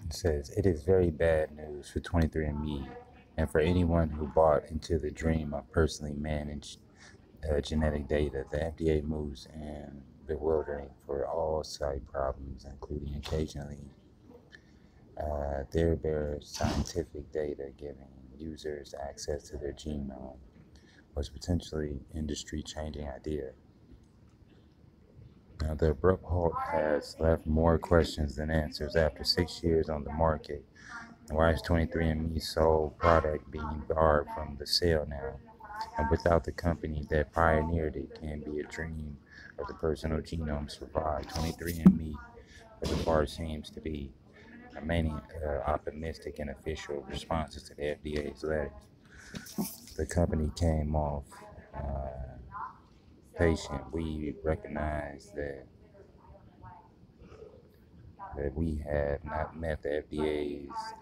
It says, it is very bad news for 23andMe and for anyone who bought into the dream of personally managed genetic data. The FDA moves in bewildering for all site problems, including occasionally there bear scientific data giving users access to their genome was potentially industry-changing idea. Now, the abrupt halt has left more questions than answers after 6 years on the market. Why is 23andMe's sole product being barred from the sale now? And without the company that pioneered it, can be a dream of the personal genome survive? 23andMe, but the bar seems to be remaining optimistic in official responses to the FDA's letter. The company came off patient. We recognize that we have not met the FDA's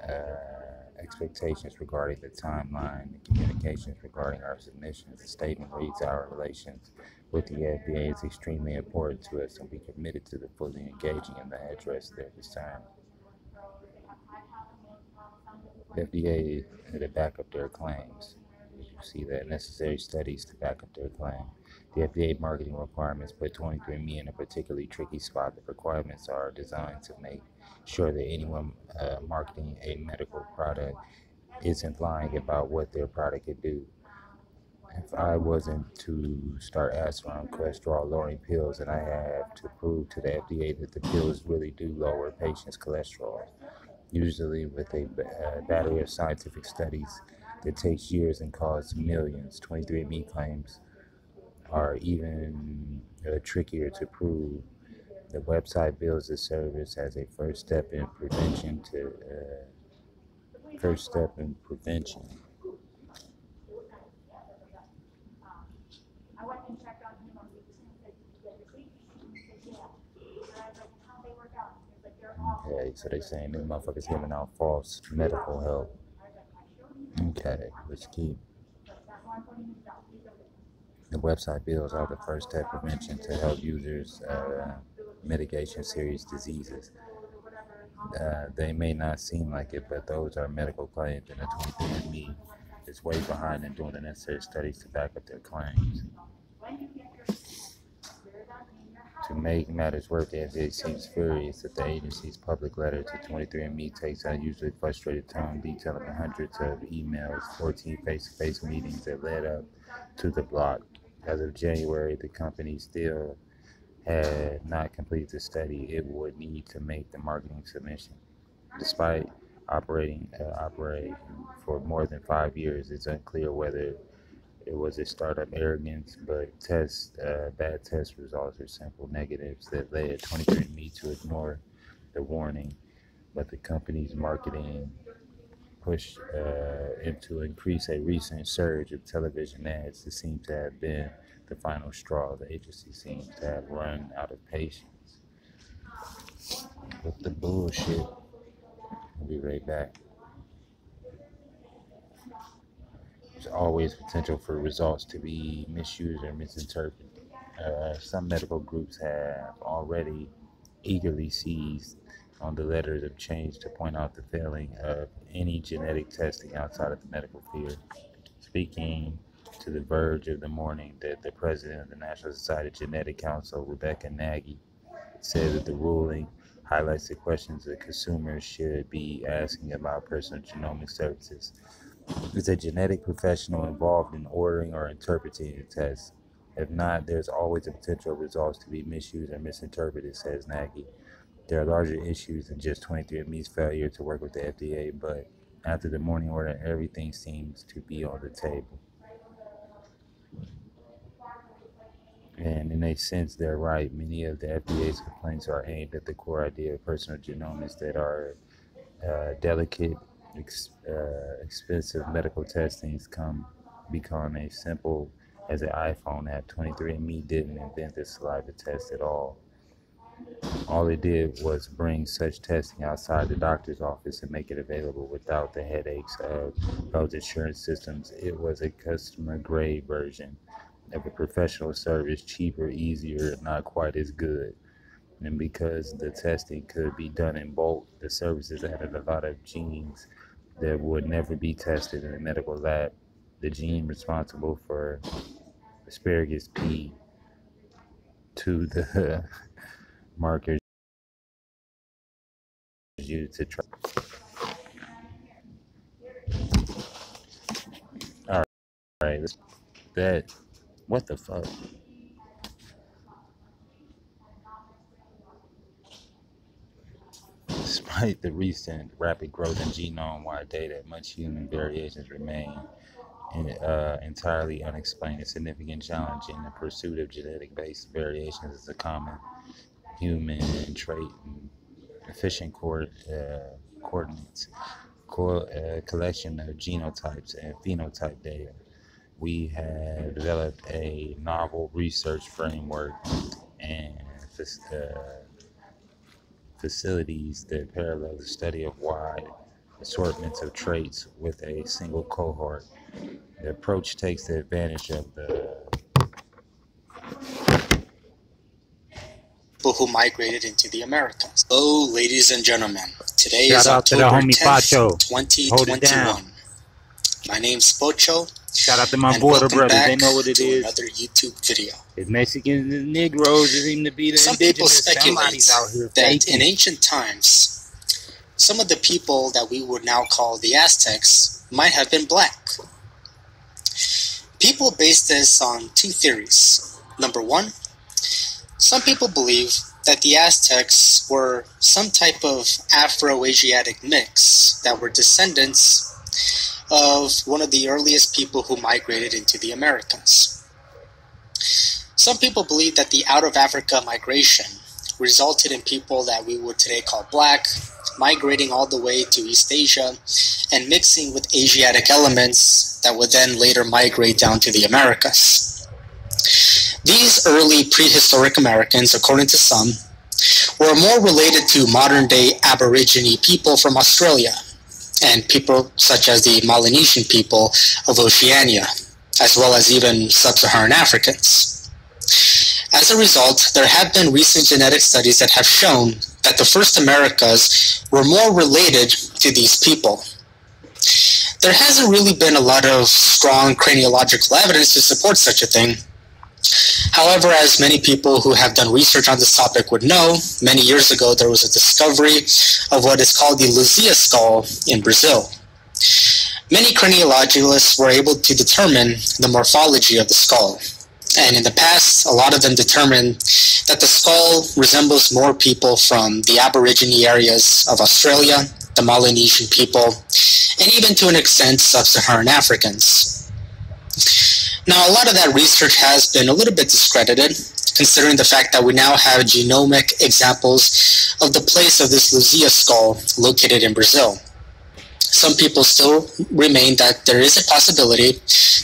expectations regarding the timeline and communications regarding our submissions. The statement reads, our relations with the FDA is extremely important to us, and we committed to the fully engaging in the address their concern. The FDA had to back up their claims. You see that necessary studies to back up their claim. The FDA marketing requirements put 23andMe in a particularly tricky spot. The requirements are designed to make sure that anyone marketing a medical product isn't lying about what their product could do. If I wasn't to start aspirin cholesterol lowering pills, and I have to prove to the FDA that the pills really do lower patients' cholesterol, usually with a battery of scientific studies that takes years and costs millions. 23andMe claims are even trickier to prove. The website bills the service as a first step in prevention first step in prevention. Okay, so they're saying these motherfuckers giving out false medical help. Okay, let's keep. The website bills are the first step prevention to help users mitigation serious diseases. They may not seem like it, but those are medical claims, and the 23andMe is way behind in doing the necessary studies to back up their claims. To make matters worse, the FDA seems furious that the agency's public letter to 23andMe takes an unusually frustrated tone, detailing hundreds of emails, 14 face-to-face meetings that led up to the block. As of January, the company still had not completed the study. It would need to make the marketing submission. Despite operating for more than 5 years, it's unclear whether it was a startup arrogance, but bad test results are simple negatives that led 23andMe to ignore the warning. But the company's marketing push into increase a recent surge of television ads that seem to have been the final straw. The agency seems to have run out of patience with the bullshit. We'll be right back. There's always potential for results to be misused or misinterpreted. Some medical groups have already eagerly seized on the letters of change to point out the failing of any genetic testing outside of the medical field. Speaking to the Verge of the morning, that the president of the National Society of Genetic Council, Rebecca Nagy, said that the ruling highlights the questions that consumers should be asking about personal genomic services. Is a genetic professional involved in ordering or interpreting a test? If not, there's always a potential of results to be misused or misinterpreted, says Nagy. There are larger issues than just 23andMe's failure to work with the FDA, but after the morning order, everything seems to be on the table. And in a sense, they're right. Many of the FDA's complaints are aimed at the core idea of personal genomics that are delicate, expensive medical testings become as simple as an iPhone app. 23andMe didn't invent the saliva test at all. All it did was bring such testing outside the doctor's office and make it available without the headaches of health insurance systems. It was a customer-grade version of a professional service, cheaper, easier, not quite as good. And because the testing could be done in bulk, the services added a lot of genes that would never be tested in a medical lab. The gene responsible for asparagus P to the markers used to try. All right, that what the fuck? Despite the recent rapid growth in genome-wide data, much human variations remain entirely unexplained. A significant challenge in the pursuit of genetic-based variations is a common human trait and efficient coordinates, collection of genotypes and phenotype data. We have developed a novel research framework and facilities that parallel the study of wide assortments of traits with a single cohort. The approach takes the advantage of the people who migrated into the Americas. Hello, ladies and gentlemen. Today is October 10th, 2021. My name's Pocho. Shout out to my border brothers. They know what it is. Another YouTube video. It's Mexicans and Negroes that seem to be the Some people indigenous. speculate Out here that in ancient times, some of the people that we would now call the Aztecs might have been black. People base this on two theories. Number one, some people believe that the Aztecs were some type of Afro-Asiatic mix that were descendants of one of the earliest people who migrated into the Americas. Some people believe that the out-of-Africa migration resulted in people that we would today call black, migrating all the way to East Asia and mixing with Asiatic elements that would then later migrate down to the Americas. These early prehistoric Americans, according to some, were more related to modern-day Aborigine people from Australia and people such as the Melanesian people of Oceania, as well as even sub-Saharan Africans. As a result, there have been recent genetic studies that have shown that the first Americas were more related to these people. There hasn't really been a lot of strong craniological evidence to support such a thing. However, as many people who have done research on this topic would know, many years ago there was a discovery of what is called the Luzia Skull in Brazil. Many craniologists were able to determine the morphology of the skull. And in the past, a lot of them determined that the skull resembles more people from the Aborigine areas of Australia, the Melanesian people, and even to an extent sub-Saharan Africans. Now, a lot of that research has been a little bit discredited, considering the fact that we now have genomic examples of the place of this Luzia skull located in Brazil. Some people still remain that there is a possibility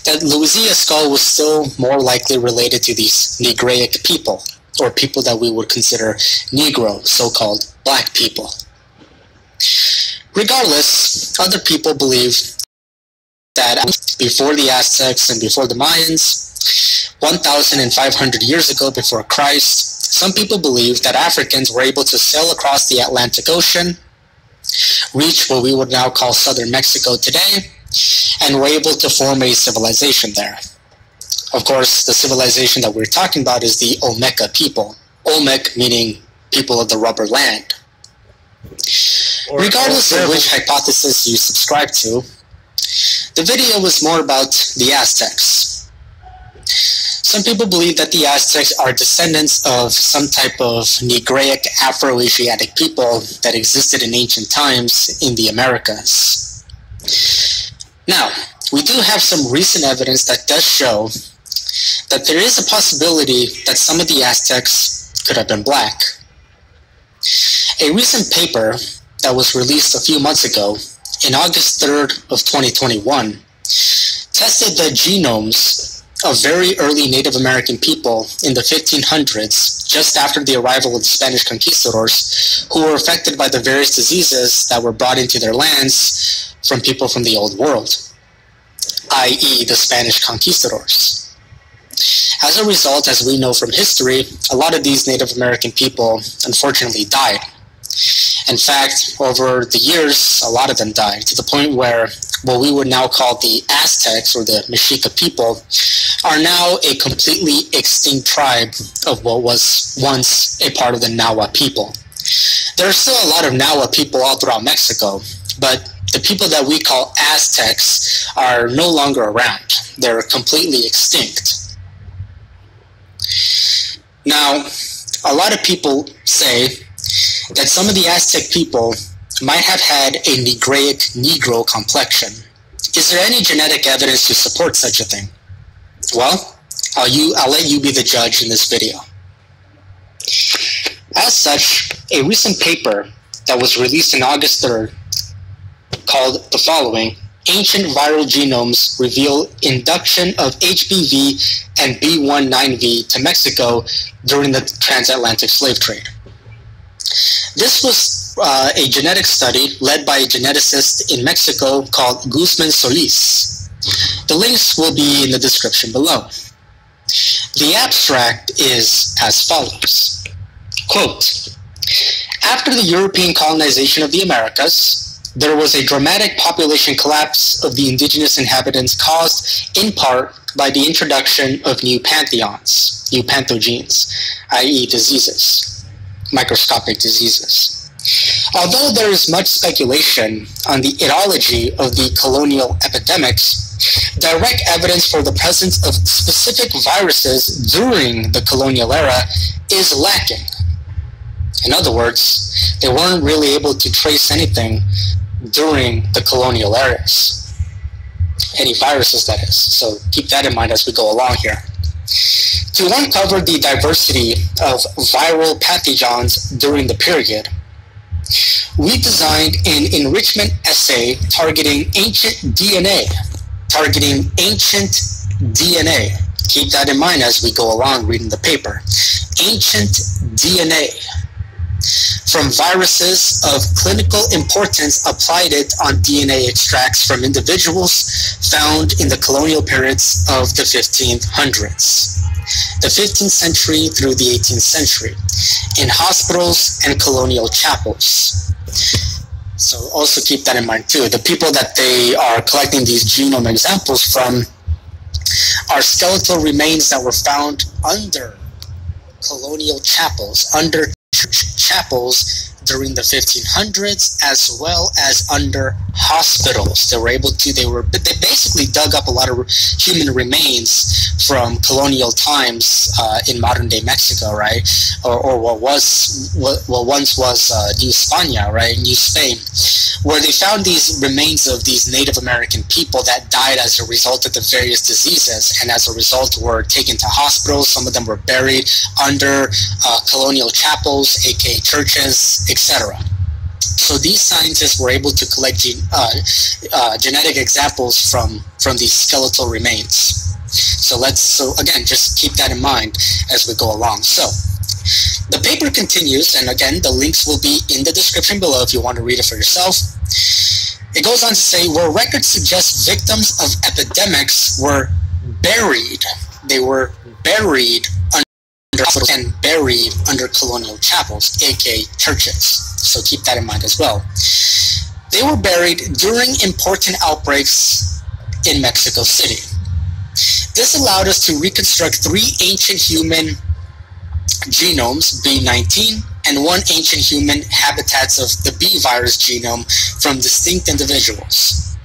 that Luzia skull was still more likely related to these Negraic people, or people that we would consider Negro, so-called black people. Regardless, other people believe that before the Aztecs and before the Mayans, 1,500 years ago before Christ, some people believe that Africans were able to sail across the Atlantic Ocean, reach what we would now call southern Mexico today, and were able to form a civilization there. Of course, the civilization that we're talking about is the Olmeca people. Olmec meaning people of the rubber land. Regardless of which hypothesis you subscribe to, the video was more about the Aztecs. Some people believe that the Aztecs are descendants of some type of Negraic Afro-Asiatic people that existed in ancient times in the Americas. Now, we do have some recent evidence that does show that there is a possibility that some of the Aztecs could have been black. A recent paper that was released a few months ago, in August 3rd of 2021, tested the genomes of very early Native American people in the 1500s, just after the arrival of the Spanish conquistadors, who were affected by the various diseases that were brought into their lands from people from the Old World, i.e. the Spanish conquistadors. As a result, as we know from history, a lot of these Native American people unfortunately died. In fact, over the years, a lot of them died, to the point where what we would now call the Aztecs, or the Mexica people, are now a completely extinct tribe of what was once a part of the Nahua people. There are still a lot of Nahua people all throughout Mexico, but the people that we call Aztecs are no longer around. They're completely extinct. Now, a lot of people say that some of the Aztec people might have had a Negroic Negro complexion. Is there any genetic evidence to support such a thing? Well, I'll let you be the judge in this video. As such, a recent paper that was released on August 3rd called the following: Ancient Viral Genomes Reveal Induction of HBV and B19V to Mexico During the Transatlantic Slave Trade. This was a genetic study led by a geneticist in Mexico called Guzman Solis. The links will be in the description below. The abstract is as follows. Quote, after the European colonization of the Americas, there was a dramatic population collapse of the indigenous inhabitants caused in part by the introduction of new pantheons, new pathogens, i.e. diseases, microscopic diseases. Although there is much speculation on the etiology of the colonial epidemics, direct evidence for the presence of specific viruses during the colonial era is lacking. In other words, they weren't really able to trace anything during the colonial eras. Any viruses, that is. So keep that in mind as we go along here. To uncover the diversity of viral pathogens during the period, we designed an enrichment assay targeting ancient DNA. Keep that in mind as we go along reading the paper. Ancient DNA. From viruses of clinical importance, applied it on DNA extracts from individuals found in the colonial periods of the 1500s, the 15th century through the 18th century, in hospitals and colonial chapels. So also keep that in mind too. The people that they are collecting these genome examples from are skeletal remains that were found under colonial chapels, under church chapels during the 1500s, as well as under hospitals. They basically dug up a lot of human remains from colonial times in modern day Mexico, right? Or what once was New España, right? New Spain, where they found these remains of these Native American people that died as a result of the various diseases, and as a result were taken to hospitals. Some of them were buried under colonial chapels, aka churches, etc. So these scientists were able to collect genetic examples from these skeletal remains. So again, just keep that in mind as we go along. So the paper continues, and again, the links will be in the description below if you want to read it for yourself. It goes on to say, where records suggest victims of epidemics were buried. They were buried under hospitals and buried under colonial chapels, aka churches. So keep that in mind as well. They were buried during important outbreaks in Mexico City. This allowed us to reconstruct 3 ancient human genomes, B19, and 1 ancient human habitats of the B virus genome from distinct individuals.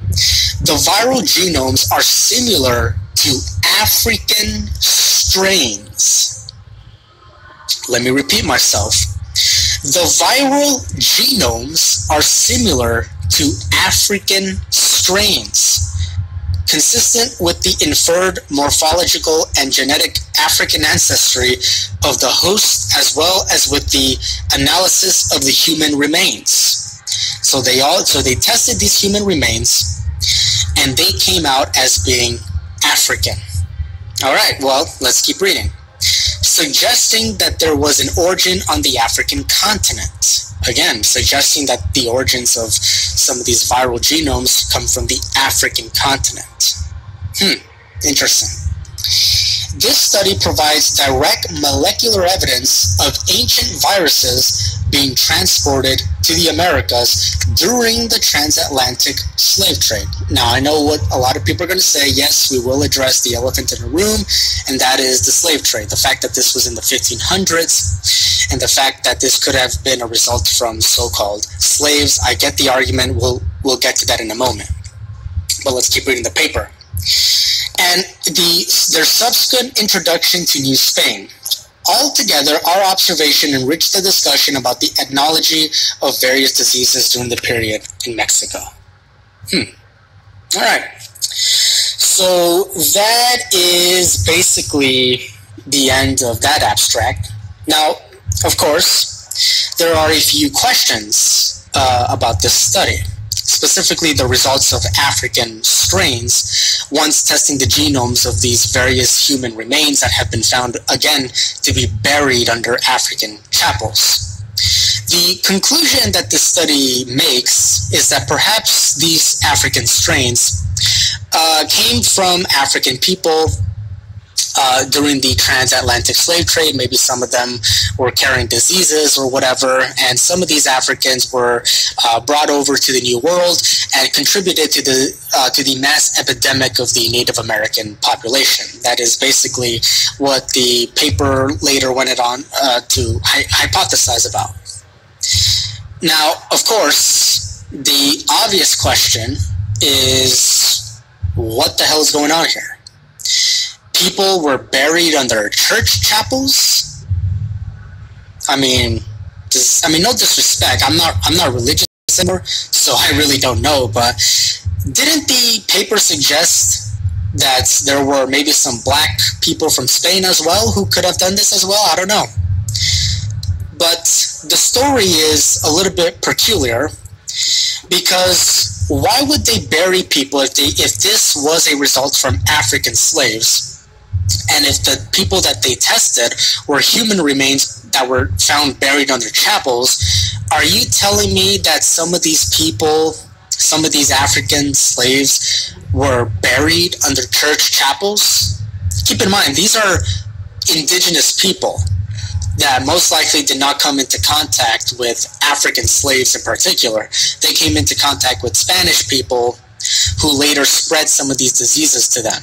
The viral genomes are similar to African strains. Let me repeat myself. The viral genomes are similar to African strains, consistent with the inferred morphological and genetic African ancestry of the host, as well as with the analysis of the human remains. So they tested these human remains, and they came out as being African. All right, well, let's keep reading. Suggesting that there was an origin on the African continent. Again, suggesting that the origins of some of these viral genomes come from the African continent. Interesting. This study provides direct molecular evidence of ancient viruses being transported to the Americas during the transatlantic slave trade. Now, I know what a lot of people are going to say. Yes, we will address the elephant in the room, and that is the slave trade. The fact that this was in the 1500s, and the fact that this could have been a result from so-called slaves. I get the argument. We'll get to that in a moment. But let's keep reading the paper. And their subsequent introduction to New Spain. Altogether, our observation enriched the discussion about the ethnology of various diseases during the period in Mexico. All right. So that is basically the end of that abstract. Now, of course, there are a few questions about this study. Specifically the results of African strains, once testing the genomes of these various human remains that have been found, again, to be buried under African chapels. The conclusion that this study makes is that perhaps these African strains came from African people during the transatlantic slave trade. Maybe some of them were carrying diseases or whatever, and some of these Africans were brought over to the New World and contributed to the mass epidemic of the Native American population. That is basically what the paper later went on to hypothesize about. Now, of course, the obvious question is, what the hell is going on here? People were buried under church chapels. I mean, no disrespect. I'm not religious anymore, so I really don't know. But didn't the paper suggest that there were maybe some black people from Spain as well who could have done this as well? I don't know. But the story is a little bit peculiar, because why would they bury people if this was a result from African slaves? And if the people that they tested were human remains that were found buried under chapels, are you telling me that some of these people, some of these African slaves, were buried under church chapels? Keep in mind, these are indigenous people that most likely did not come into contact with African slaves in particular. They came into contact with Spanish people who later spread some of these diseases to them,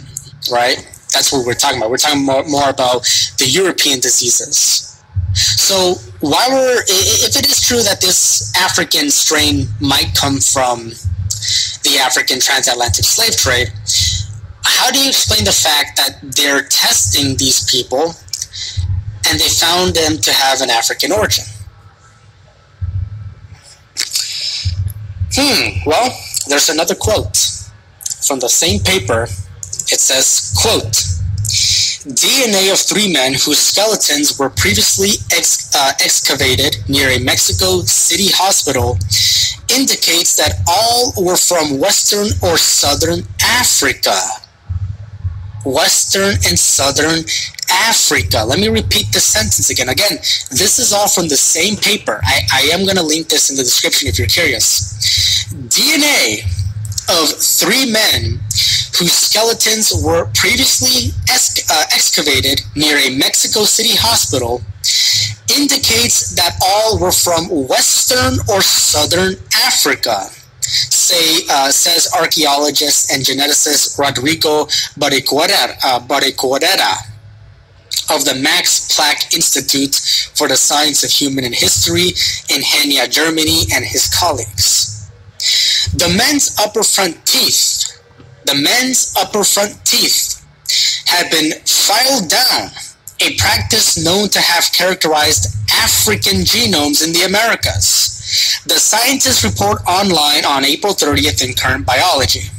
right? That's what we're talking about. We're talking more about the European diseases. So if it is true that this African strain might come from the African transatlantic slave trade, how do you explain the fact that they're testing these people and they found them to have an African origin? Well, there's another quote from the same paper. It says, quote, DNA of 3 men whose skeletons were previously excavated near a Mexico City hospital indicates that all were from Western or Southern Africa. Western and Southern Africa. Let me repeat this sentence again. Again, this is all from the same paper. I am going to link this in the description if you're curious. DNA of 3 men whose skeletons were previously excavated near a Mexico City hospital indicates that all were from Western or Southern Africa, says archaeologist and geneticist Rodrigo Barriquerera of the Max Planck Institute for the Science of Human and History in Henia, Germany, and his colleagues. The men's upper front teeth had been filed down, a practice known to have characterized African genomes in the Americas. The scientists report online on April 30th in Current Biology.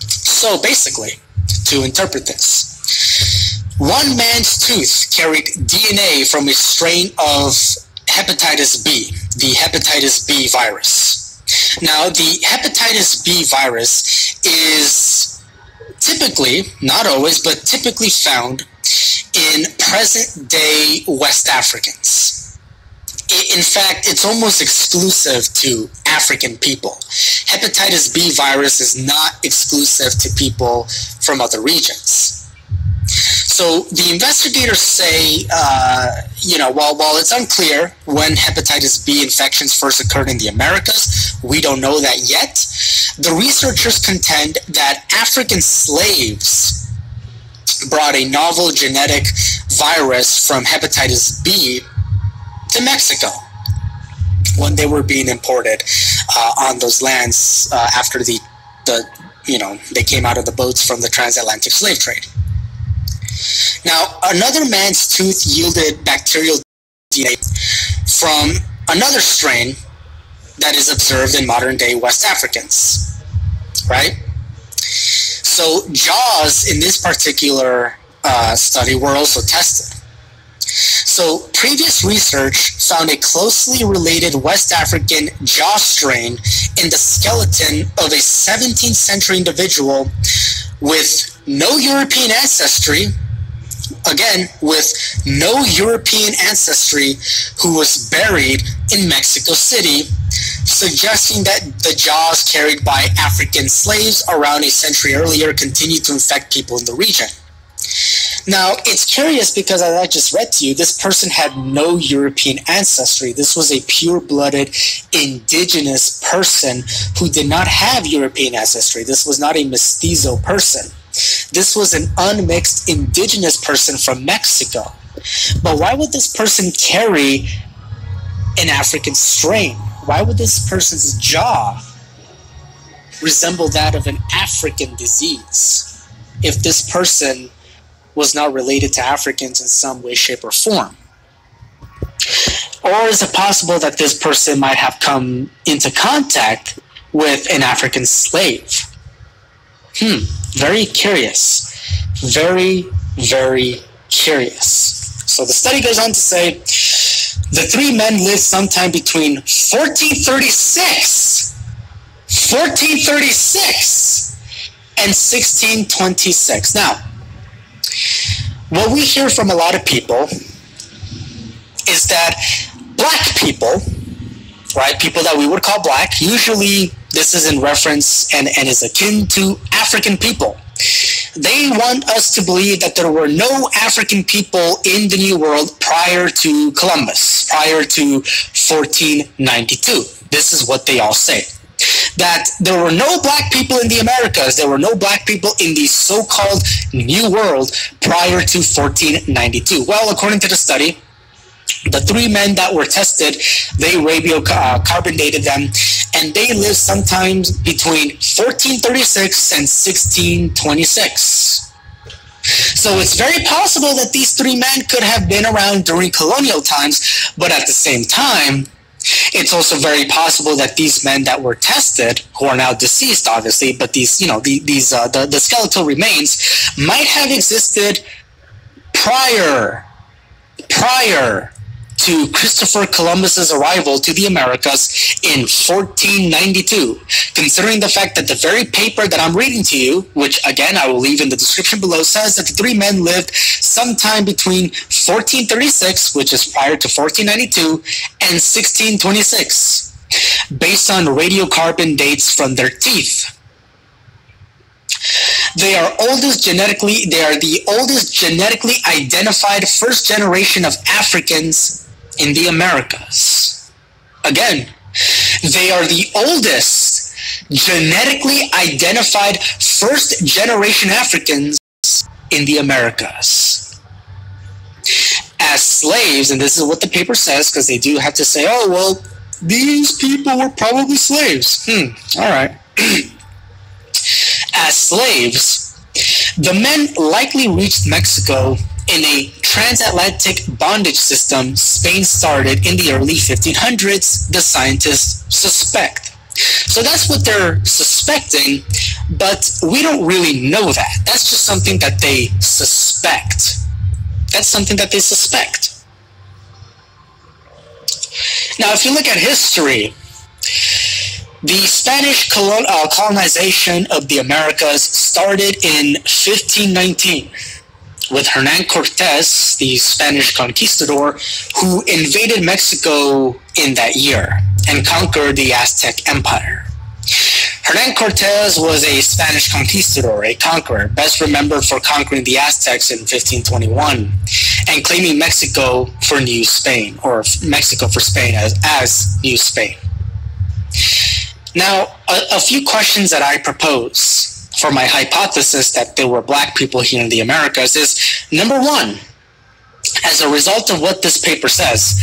So basically, to interpret this, one man's tooth carried DNA from a strain of hepatitis B, the Hepatitis B virus. Now, the Hepatitis B virus is typically, not always, but typically found in present-day West Africans. In fact, it's almost exclusive to African people. Hepatitis B virus is not exclusive to people from other regions. So the investigators say, while it's unclear when hepatitis B infections first occurred in the Americas, we don't know that yet. The researchers contend that African slaves brought a novel genetic virus from hepatitis B to Mexico when they were being imported on those lands after they came out of the boats from the transatlantic slave trade. Now, another man's tooth yielded bacterial DNA from another strain that is observed in modern-day West Africans, right? So jaws in this particular study were also tested. So previous research found a closely related West African jaw strain in the skeleton of a 17th century individual with no European ancestry, again, with no European ancestry, who was buried in Mexico City, suggesting that the jaws carried by African slaves around a century earlier continued to infect people in the region. Now, it's curious because, as I just read to you, this person had no European ancestry. This was a pure-blooded indigenous person who did not have European ancestry. This was not a mestizo person. This was an unmixed indigenous person from Mexico. But why would this person carry an African strain? Why would this person's jaw resemble that of an African disease if this person was not related to Africans in some way, shape, or form? Or is it possible that this person might have come into contact with an African slave? Very curious. Very, very curious. So the study goes on to say, the three men lived sometime between 1436 and 1626. Now, what we hear from a lot of people is that black people, right, people that we would call black, usually this is in reference and is akin to African people. They want us to believe that there were no African people in the New World prior to Columbus, prior to 1492. This is what they all say. That there were no black people in the Americas, there were no black people in the so-called New World prior to 1492. Well, according to the study, the three men that were tested, they radiocarbon dated them, and they lived sometimes between 1436 and 1626. So it's very possible that these three men could have been around during colonial times, but at the same time, it's also very possible that these men that were tested, who are now deceased, obviously, but these, the skeletal remains might have existed prior to Christopher Columbus's arrival to the Americas in 1492, considering the fact that the very paper that I'm reading to you, which again I will leave in the description below, says that the three men lived sometime between 1436, which is prior to 1492, and 1626, based on radiocarbon dates from their teeth. They are the oldest genetically identified first generation of Africans in the Americas. Again, they are the oldest genetically identified first generation Africans in the Americas. As slaves, and this is what the paper says, because they do have to say, oh, well, these people were probably slaves. All right. As slaves, the men likely reached Mexico in a transatlantic bondage system Spain started in the early 1500s, the scientists suspect. So that's what they're suspecting, but we don't really know that. That's just something that they suspect. That's something that they suspect. Now, if you look at history, the Spanish colonization of the Americas started in 1519 with Hernan Cortés, the Spanish conquistador, who invaded Mexico in that year and conquered the Aztec Empire. Hernan Cortez was a Spanish conquistador, a conqueror, best remembered for conquering the Aztecs in 1521 and claiming Mexico for New Spain, or Mexico for Spain as New Spain. Now, a few questions that I propose for my hypothesis that there were black people here in the Americas is, number one, as a result of what this paper says,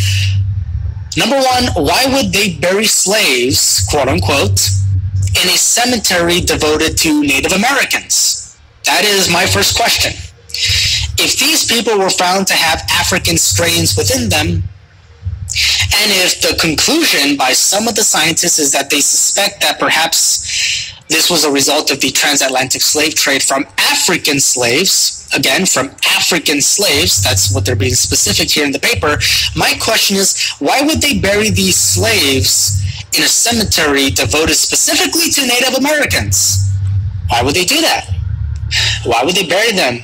number one, why would they bury slaves, quote unquote, in a cemetery devoted to Native Americans? That is my first question. If these people were found to have African strains within them, and if the conclusion by some of the scientists is that they suspect that perhaps this was a result of the transatlantic slave trade from African slaves, again, from African slaves, that's what they're being specific here in the paper, my question is, why would they bury these slaves in a cemetery devoted specifically to Native Americans? Why would they do that? Why would they bury them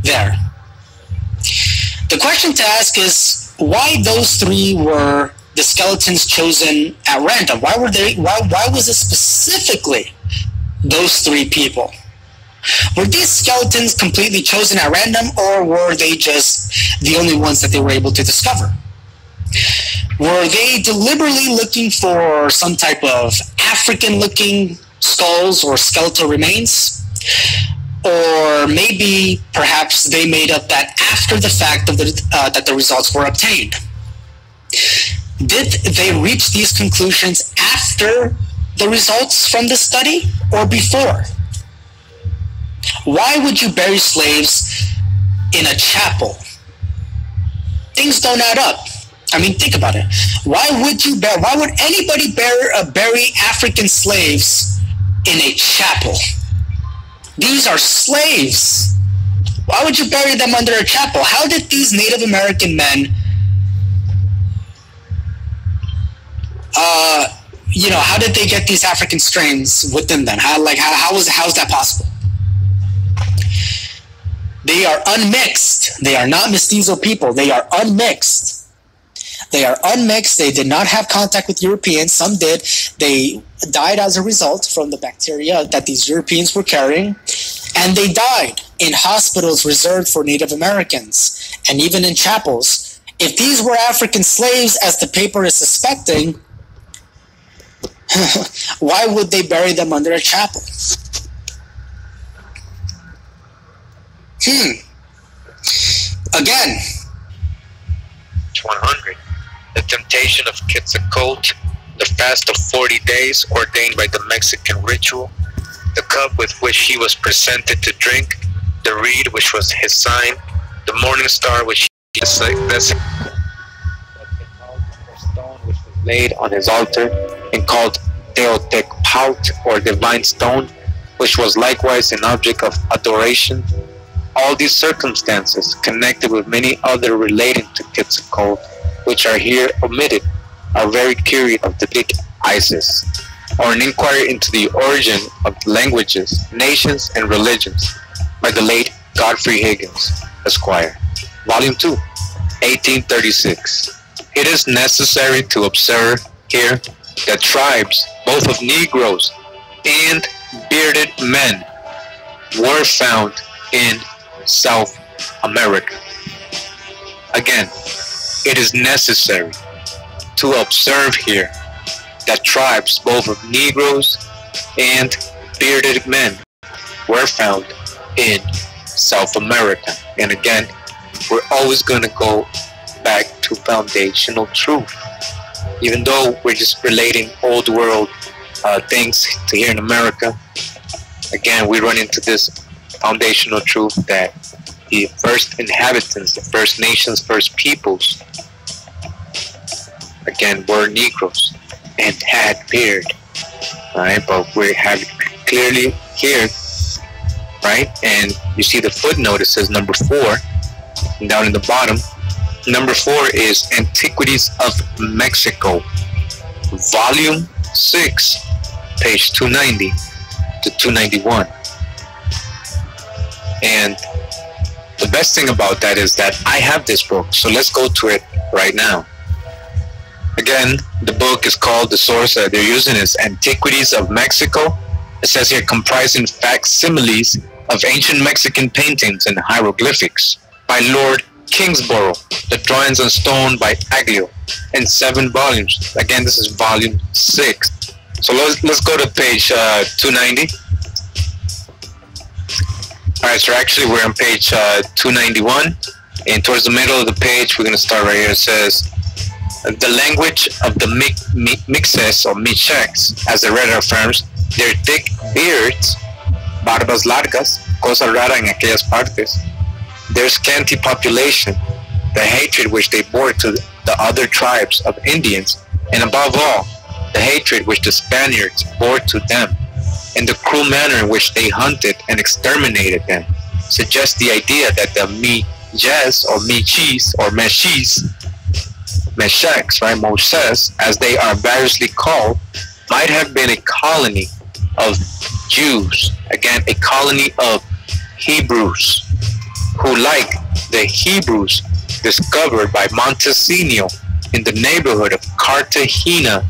there? The question to ask is, why those three were the skeletons chosen at random? Why was it specifically those three people? Were these skeletons completely chosen at random, or were they just the only ones that they were able to discover? Were they deliberately looking for some type of African-looking skulls or skeletal remains? Or maybe, perhaps, they made up that after the fact of that the results were obtained. Did they reach these conclusions after the results from the study or before? Why would you bury slaves in a chapel? Things don't add up. I mean, think about it. Why would anybody bury African slaves in a chapel? These are slaves. Why would you bury them under a chapel? How did these Native American men, how did they get these African strains within them? How is that possible? They are unmixed. They are not mestizo people. They are unmixed. They are unmixed. They did not have contact with Europeans. Some did. They died as a result from the bacteria that these Europeans were carrying. And they died in hospitals reserved for Native Americans and even in chapels. If these were African slaves, as the paper is suspecting, why would they bury them under a chapel? Again. 100. The temptation of Quetzalcoatl, the fast of 40 days ordained by the Mexican ritual, the cup with which he was presented to drink, the reed which was his sign, the morning star which he designated, the stone which was laid on his altar and called Teotecpaut, or divine stone, which was likewise an object of adoration. All these circumstances, connected with many other relating to Quetzalcoatl, which are here omitted, are very curious of the big Isis, or an inquiry into the origin of languages, nations, and religions, by the late Godfrey Higgins, Esquire. Volume 2, 1836. It is necessary to observe here that tribes, both of Negroes and bearded men, were found in South America. Again, it is necessary to observe here that tribes, both of Negroes and bearded men, were found in South America. And again, we're always going to go back to foundational truth. Even though we're just relating old world things to here in America, again, we run into this foundational truth that the first inhabitants, the first nations, first peoples, again, were Negroes and had beard, right? But we have it clearly here, right? And you see the footnote, it says number 4, and down in the bottom, number 4 is Antiquities of Mexico, volume 6, page 290 to 291. And the best thing about that is that I have this book, so let's go to it right now. Again, the book is called, the source that they're using is Antiquities of Mexico. It says here, comprising facsimiles of ancient Mexican paintings and hieroglyphics by Lord Kingsborough. The drawings on stone by Aglio in 7 volumes. Again, this is volume 6. So let's go to page 290. Alright, so actually we're on page 291, and towards the middle of the page, we're going to start right here. It says, the language of the Mixes or Mixtecs, as the writer affirms, their thick beards, barbas largas, cosa rara en aquellas partes, their scanty population, the hatred which they bore to the other tribes of Indians, and above all, the hatred which the Spaniards bore to them, and the cruel manner in which they hunted and exterminated them, suggests the idea that the Mijes or Michis or Mesheks, right, Moses, as they are variously called, might have been a colony of Jews, again, a colony of Hebrews, who, like the Hebrews discovered by Montesinos in the neighborhood of Cartagena,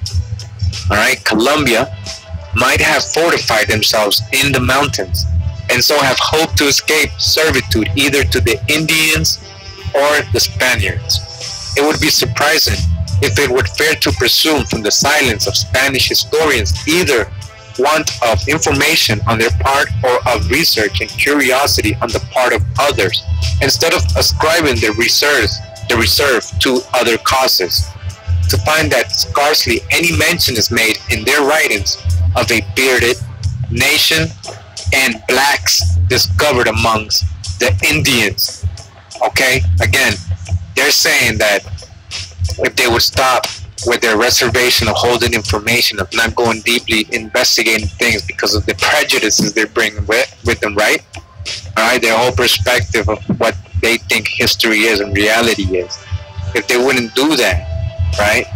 all right, Colombia, might have fortified themselves in the mountains, and so have hoped to escape servitude either to the Indians or the Spaniards. It would be surprising if it would fair to presume from the silence of Spanish historians either want of information on their part or of research and curiosity on the part of others, instead of ascribing the reserve to other causes. To find that scarcely any mention is made in their writings of a bearded nation and blacks discovered amongst the Indians. Okay, again, they're saying that if they would stop with their reservation of holding information, of not going deeply investigating things because of the prejudices they're bringing with them, right? All right, their whole perspective of what they think history is and reality is. If they wouldn't do that, right,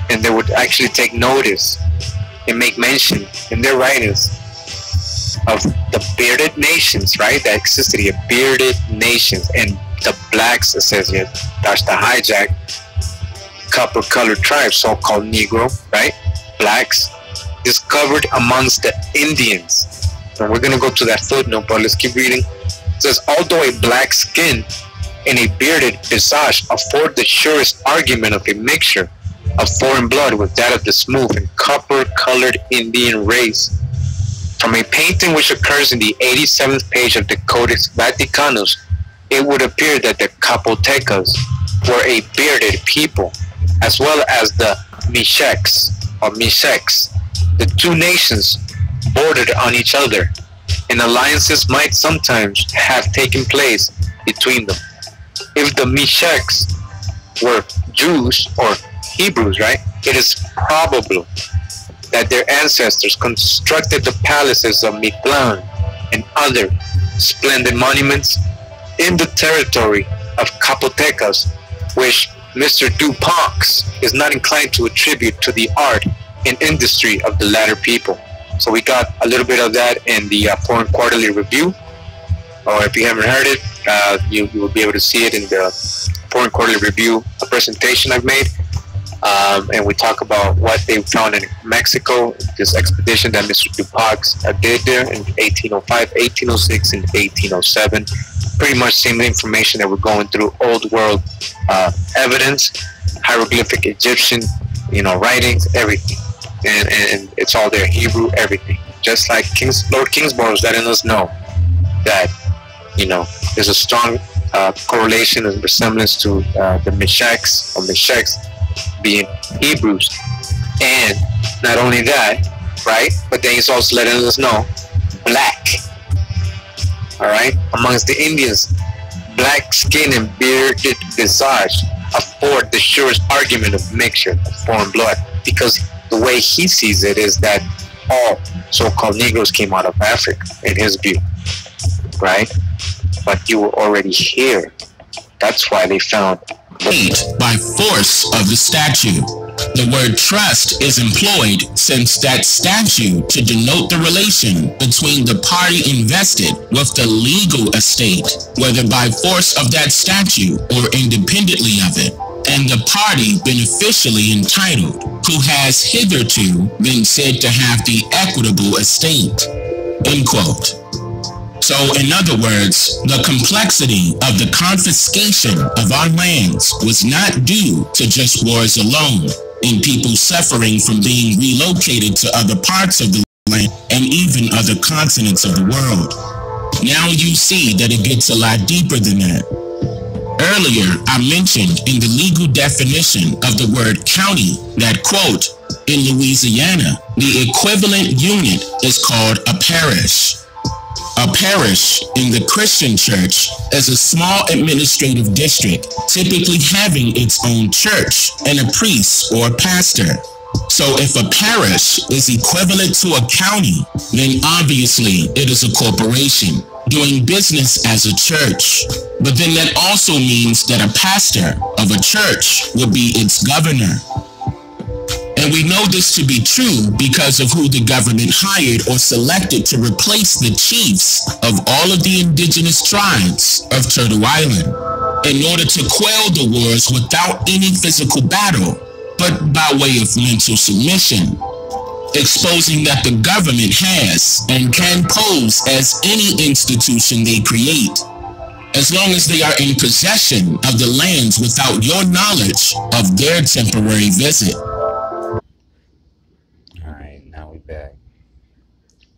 and they would actually take notice and make mention in their writings of the bearded nations, right, that existed here, bearded nations, and the blacks, it says here, that's the hijack, copper-colored tribes, so-called Negro, right, blacks, discovered amongst the Indians. And we're going to go to that footnote, but let's keep reading. It says, although a black skin and a bearded visage afford the surest argument of a mixture of foreign blood with that of the smooth and copper-colored Indian race. From a painting which occurs in the 87th page of the Codex Vaticanus, it would appear that the Capotecas were a bearded people, as well as the Mixtecs or Mixtecs. The two nations bordered on each other, and alliances might sometimes have taken place between them. If the Mixtecs were Jews or Hebrews, right, it is probable that their ancestors constructed the palaces of Mictlan and other splendid monuments in the territory of Capotecas, which Mr. Duponx is not inclined to attribute to the art and industry of the latter people. So we got a little bit of that in the Foreign Quarterly Review, or if you haven't heard it, you will be able to see it in the Foreign Quarterly Review, a presentation I've made. And we talk about what they found in Mexico, this expedition that Mr. Duponx did there in 1805, 1806, and 1807. Pretty much same information that we're going through, old world evidence, hieroglyphic Egyptian, writings, everything. And it's all there, Hebrew, everything. Just like Lord Kingsborough is letting us know that, there's a strong correlation and resemblance to the Mixtecs or Mixtecs being Hebrews. And not only that, right, but then he's also letting us know black, all right, amongst the Indians, black skin and bearded visage afford the surest argument of mixture of foreign blood, because the way he sees it is that all so-called Negroes came out of Africa, in his view, right? But you were already here. That's why they found by force of the statute. The word trust is employed since that statute to denote the relation between the party invested with the legal estate, whether by force of that statute or independently of it. and the party beneficially entitled, who has hitherto been said to have the equitable estate. End quote. So, in other words, the complexity of the confiscation of our lands was not due to just wars alone, and people suffering from being relocated to other parts of the land and even other continents of the world. Now you see that it gets a lot deeper than that. Earlier, I mentioned in the legal definition of the word county that, quote, in Louisiana, the equivalent unit is called a parish. A parish in the Christian church is a small administrative district, typically having its own church and a priest or pastor. So if a parish is equivalent to a county, then obviously it is a corporation doing business as a church. But then that also means that a pastor of a church would be its governor. And we know this to be true because of who the government hired or selected to replace the chiefs of all of the indigenous tribes of Turtle Island in order to quell the wars without any physical battle, but by way of mental submission, exposing that the government has and can pose as any institution they create, as long as they are in possession of the lands without your knowledge of their temporary visit. Alright, now we back.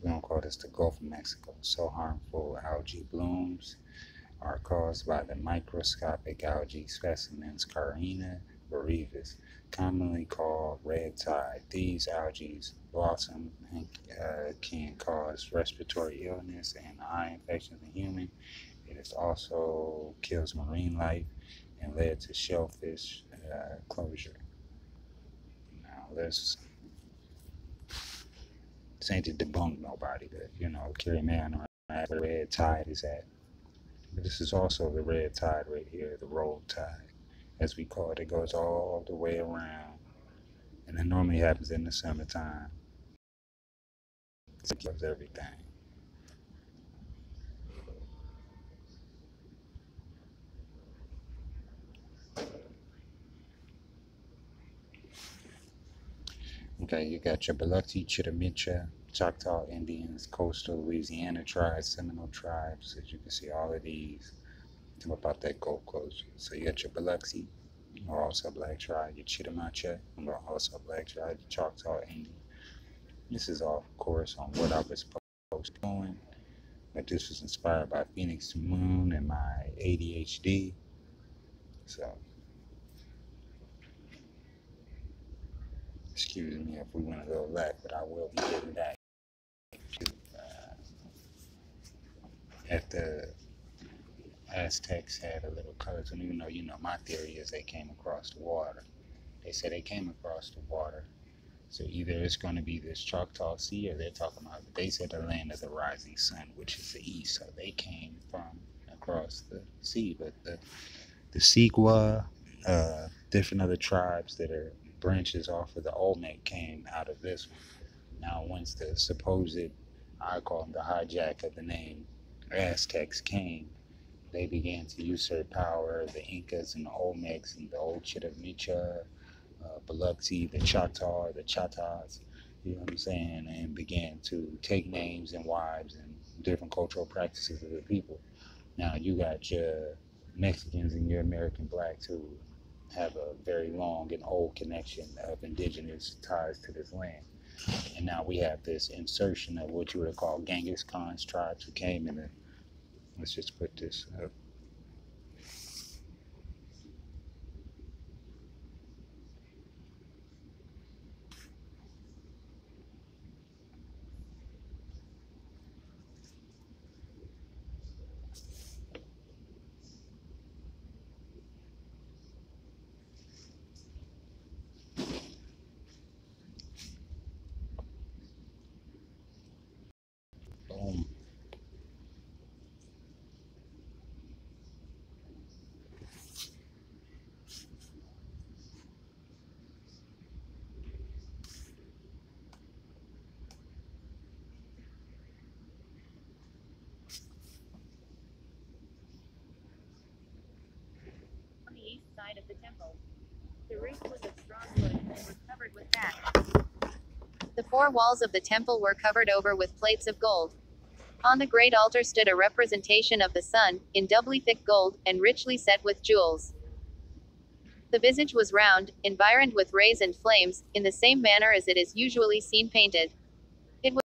We're going to call this the Gulf of Mexico. So harmful algae blooms are caused by the microscopic algae specimens Carina brevis, commonly called red tide. These algae blossom can cause respiratory illness and eye infections in humans. It is also kills marine life and led to shellfish closure. Now this ain't to debunk nobody, but carry man on where the red tide is at. But this is also the red tide right here, the roll tide, as we call it. It goes all the way around, and it normally happens in the summertime. It kills everything. Okay, you got your Biloxi, Chittamatra, Choctaw Indians, coastal Louisiana tribes, Seminole tribes. As you can see, all of these come about that Gulf Coast. So you got your Biloxi, or also a black tribe, your Chittamatra, or also a black tribe, your Choctaw Indian. This is all, of course, on what I was doing, but this was inspired by Phoenix Moon and my ADHD. So, excuse me if we went a little left, but I will be getting back to if the Aztecs had a little color. So even though my theory is they came across the water. They said they came across the water. So either it's going to be this Choctaw Sea, or they're talking about, they said the land of the rising sun, which is the east. So they came from across the sea. But the Sequa, different other tribes that are branches off of the Olmec came out of this one. Now, once the supposed, I call them the hijack of the name, Aztecs came, they began to usurp power. The Incas and the Olmecs and the old Chittamatra, Biloxi, the Choctaw, the Chatas, you know what I'm saying, and began to take names and wives and different cultural practices of the people. Now you got your Mexicans and your American blacks who have a very long and old connection of indigenous ties to this land. And now we have this insertion of what you would call Genghis Khan's tribes who came in. Let's just put this up. Boom. On the east side of the temple. The roof was of strong wood and was covered with thatch. The four walls of the temple were covered over with plates of gold. On the great altar stood a representation of the sun, in doubly thick gold, and richly set with jewels. The visage was round, environed with rays and flames, in the same manner as it is usually seen painted.